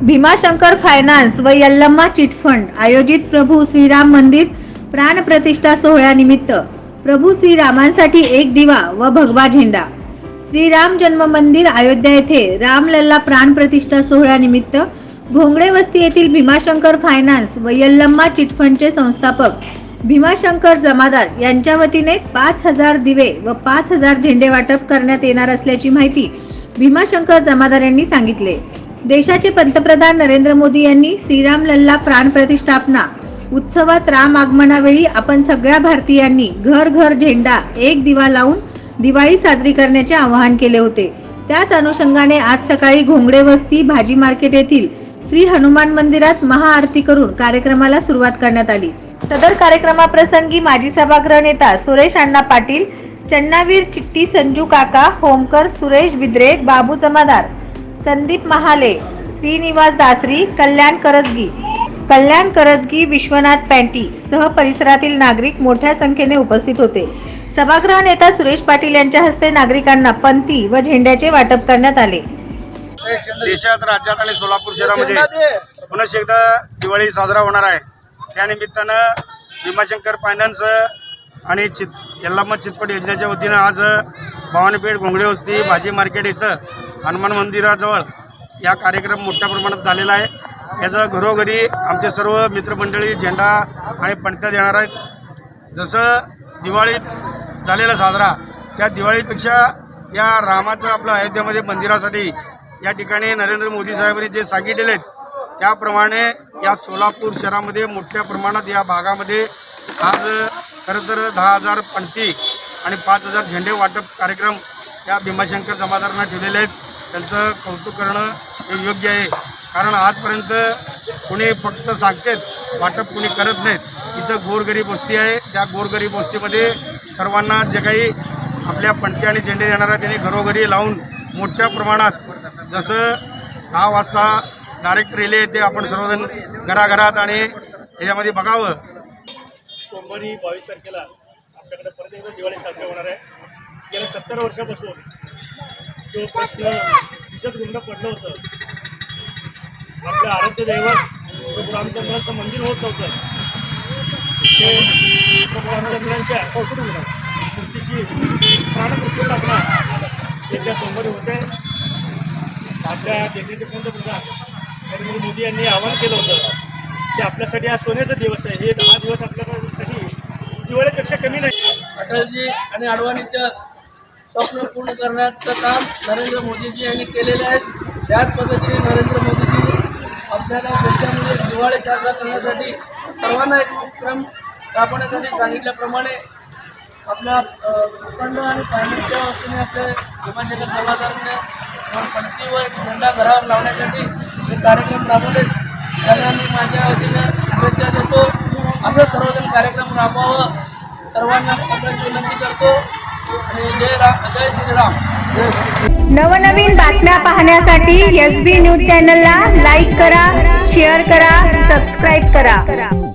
Bhimashankar finance व Yallamma chit fund आयोजित प्रभू श्रीराम मंदिर प्राण प्रतिष्ठा सोहळ्यानिमित्त प्रभू श्रीरामांसाठी एक दिवा व भगवा झेंडा। श्रीराम जन्म मंदिर अयोध्या येथे रामलल्ला प्राण प्रतिष्ठा सोहळ्यानिमित्त घोंगडे वस्ती येथील भीमाशंकर फायनान्स व यल्लम्मा चिटफंडचे संस्थापक भीमाशंकर जमादार यांच्या वतीने 5000 दिवे व 5000 झेंडे वाटप करण्यात येणार असल्याची माहिती भीमाशंकर जमादार यांनी सांगितले। देशाचे पंतप्रधान नरेंद्र मोदी यांनी श्रीराम लल्ला प्राण प्रतिष्ठापना उत्सवात राम आगमनावेळी आपण सगळ्या भारतीयांनी घर घर झेंडा एक दिवा लावून दिवाळी साजरी करण्याचे आवाहन केले होते। त्याच अनुषंगाने आज सकाळी घोंगडे वस्ती भाजी मार्केट येथील श्री हनुमान मंदिरात महाआरती करून कार्यक्रमाला सुरुवात करण्यात आली। सदर कार्यक्रमाप्रसंगी माजी सभागृह नेता सुरेश अण्णा पाटील, चन्नावीर चिट्टी, संजू काका होमकर, सुरेश बिद्रे, बाबू जमादार, संदीप महाले, श्रीनिवास दासरी, कल्याण करजगी, विश्वनाथ पॅन्टी सह परिसरातील नागरिक मोठ्या संख्येने उपस्थित होते। सभागृह नेता सुरेश पाटील यांच्या हस्ते नागरिकांना पंथी व झेंड्याचे वाटप करण्यात आले। देशात, राज्यात आणि सोलापूर शहरामध्ये पुन्हा एकदा दिवाळी साजरा होणार आहे। त्यानिमित्तानं भीमाशंकर फायनान्स आणि यल्लम्मा चिटफंड योजनेच्या वतीनं आज भवानीपेठ घोंगडे वस्ती भाजी मार्केट इथं हनुमान मंदिराजवळ या कार्यक्रम मोठ्या प्रमाणात झालेला आहे। याचं घरोघरी आमचे सर्व मित्रमंडळी झेंडा आणि पणत्या देणार आहेत। जसं दिवाळीत झालेला साजरा त्या दिवाळीपेक्षा या रामाचं आपलं अयोध्यामध्ये मंदिरासाठी या ठिकाणी नरेंद्र मोदी साहेबांनी जे सांगितलेले आहेत त्याप्रमाणे या सोलापूर शहरामध्ये मोठ्या प्रमाणात या भागामध्ये आज खरं तर 10,000 पणती आणि 5,000 झेंडे वाटप कार्यक्रम या भीमाशंकर जमादारांना ठेवलेले आहेत। त्यांचं कौतुक करणं हे योग्य आहे, कारण आजपर्यंत कोणी फक्त सांगतात, वाटप कोणी करत नाहीत। इथं गोरगरीब वस्ती आहे, त्या गोरगरीब वस्तीमध्ये सर्वांना जे काही आपल्या पणती आणि झेंडे देणार आहेत त्यांनी घरोघरी लावून मोठ्या प्रमाणात जसं 10 वाजता डायरेक्ट रिले येते, आपण सर्वजण घराघरात आणि याच्यामध्ये बघावं। सोमवारी 22 तारखेला आपल्याकडे परत एकदा दिवाळी साजरी होणार आहे। गेल्या 70 वर्षापासून जो प्रश्न दिशत गुंड पडलं होतं, आपलं आराध्य दैवत प्रभू रामचंद्रांचं मंदिर होत नव्हतं, ते प्रभू रामचंद्रांच्या मूर्तीची प्राणप्रतिष्ठापना येत्या सोमवारी होते। आपल्या देशाचे पंतप्रधान नरेंद्र मोदी यांनी आवाहन केलं होतं की आपल्यासाठी हा सोन्याचा दिवस आहे, हे 10 दिवस आपल्यासाठी दिवाळीपेक्षा कमी नाही। अटलजी आणि अडवाणीचं स्वप्न पूर्ण करण्याचं काम नरेंद्र मोदीजी यांनी केलेले आहे। त्याच पद्धतीने नरेंद्र मोदीजी आपल्याला देशामध्ये दिवाळी साजरा करण्यासाठी सर्वांना एक उपक्रम राबवण्यासाठी सांगितल्याप्रमाणे आपल्या भूखंड आणि फायनान्सच्या वतीने आपल्या भीमाशंकर जमादारांच्या पणती व झेंडा घरावर लावण्यासाठी हे कार्यक्रम राबवले। त्यांना मी माझ्या वतीने शुभेच्छा देतो। असं सर्वजण कार्यक्रम राबवावं सर्वांना आपल्याची विनंती करतो आणि जय श्रीराम। नवनवीन बातम्या पाहण्यासाठी SB न्यूज चॅनलला लाईक करा, शेअर करा, सबस्क्राईब करा।